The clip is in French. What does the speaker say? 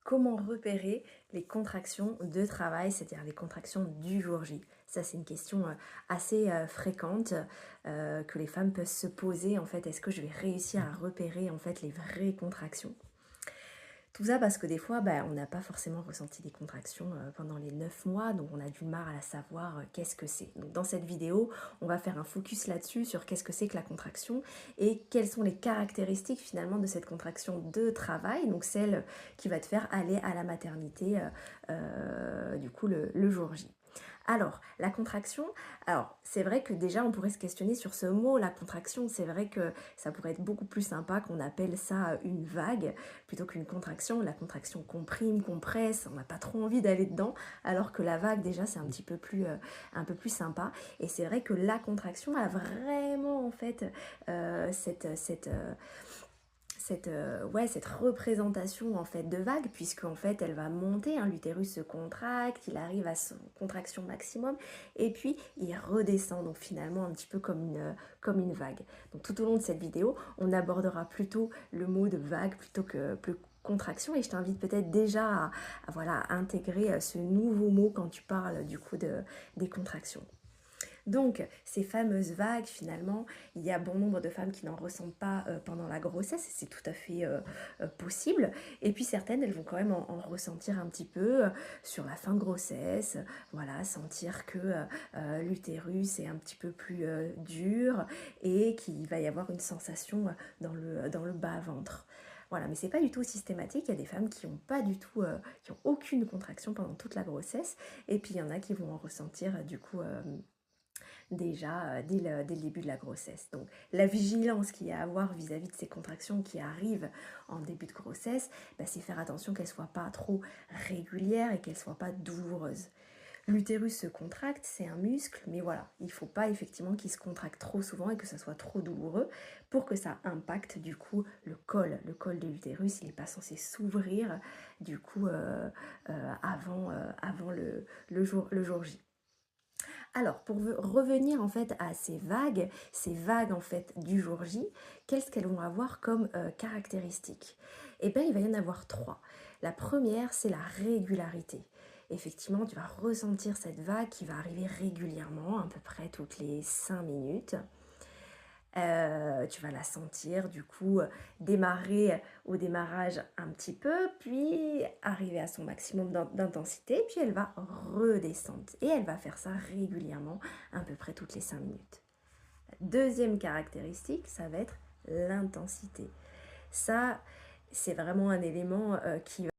Comment repérer les contractions de travail, c'est-à-dire les contractions du jour J? Ça, c'est une question assez fréquente que les femmes peuvent se poser. En fait, est-ce que je vais réussir à repérer en fait les vraies contractions? Tout ça parce que des fois, on n'a pas forcément ressenti des contractions pendant les 9 mois, donc on a du mal à savoir qu'est-ce que c'est. Donc dans cette vidéo, on va faire un focus là-dessus, sur qu'est-ce que c'est que la contraction et quelles sont les caractéristiques finalement de cette contraction de travail, donc celle qui va te faire aller à la maternité du coup le jour J. Alors, la contraction, alors c'est vrai que déjà on pourrait se questionner sur ce mot, la contraction, c'est vrai que ça pourrait être beaucoup plus sympa qu'on appelle ça une vague plutôt qu'une contraction. La contraction comprime, compresse, on n'a pas trop envie d'aller dedans, alors que la vague déjà c'est un peu plus sympa. Et c'est vrai que la contraction a vraiment en fait cette représentation en fait de vague, puisque en fait elle va monter, hein, l'utérus se contracte, il arrive à son contraction maximum et puis il redescend, donc finalement un petit peu comme une vague. Donc tout au long de cette vidéo on abordera plutôt le mot de vague plutôt que contraction, et je t'invite peut-être déjà voilà, à intégrer ce nouveau mot quand tu parles du coup des contractions. Donc, ces fameuses vagues, finalement, il y a bon nombre de femmes qui n'en ressentent pas pendant la grossesse, et c'est tout à fait possible. Et puis certaines, elles vont quand même en ressentir un petit peu sur la fin de grossesse, voilà, sentir que l'utérus est un petit peu plus dur et qu'il va y avoir une sensation dans le bas-ventre. Voilà, mais c'est pas du tout systématique. Il y a des femmes qui ont pas du tout, qui ont aucune contraction pendant toute la grossesse, et puis il y en a qui vont en ressentir du coup déjà dès le début de la grossesse. Donc la vigilance qu'il y a à avoir vis-à-vis de ces contractions qui arrivent en début de grossesse, c'est faire attention qu'elles ne soient pas trop régulières et qu'elles ne soient pas douloureuses. L'utérus se contracte, c'est un muscle, mais voilà, il ne faut pas effectivement qu'il se contracte trop souvent et que ça soit trop douloureux pour que ça impacte du coup le col. Le col de l'utérus, il n'est pas censé s'ouvrir du coup avant le jour J. Alors, pour revenir en fait à ces vagues en fait du jour J, qu'est-ce qu'elles vont avoir comme caractéristiques? Eh bien, il va y en avoir trois. La première, c'est la régularité. Effectivement, tu vas ressentir cette vague qui va arriver régulièrement, à peu près toutes les 5 minutes. Tu vas la sentir du coup démarrer au démarrage un petit peu, puis arriver à son maximum d'intensité, puis elle va redescendre. Et elle va faire ça régulièrement, à peu près toutes les 5 minutes. Deuxième caractéristique, ça va être l'intensité. Ça, c'est vraiment un élément qui va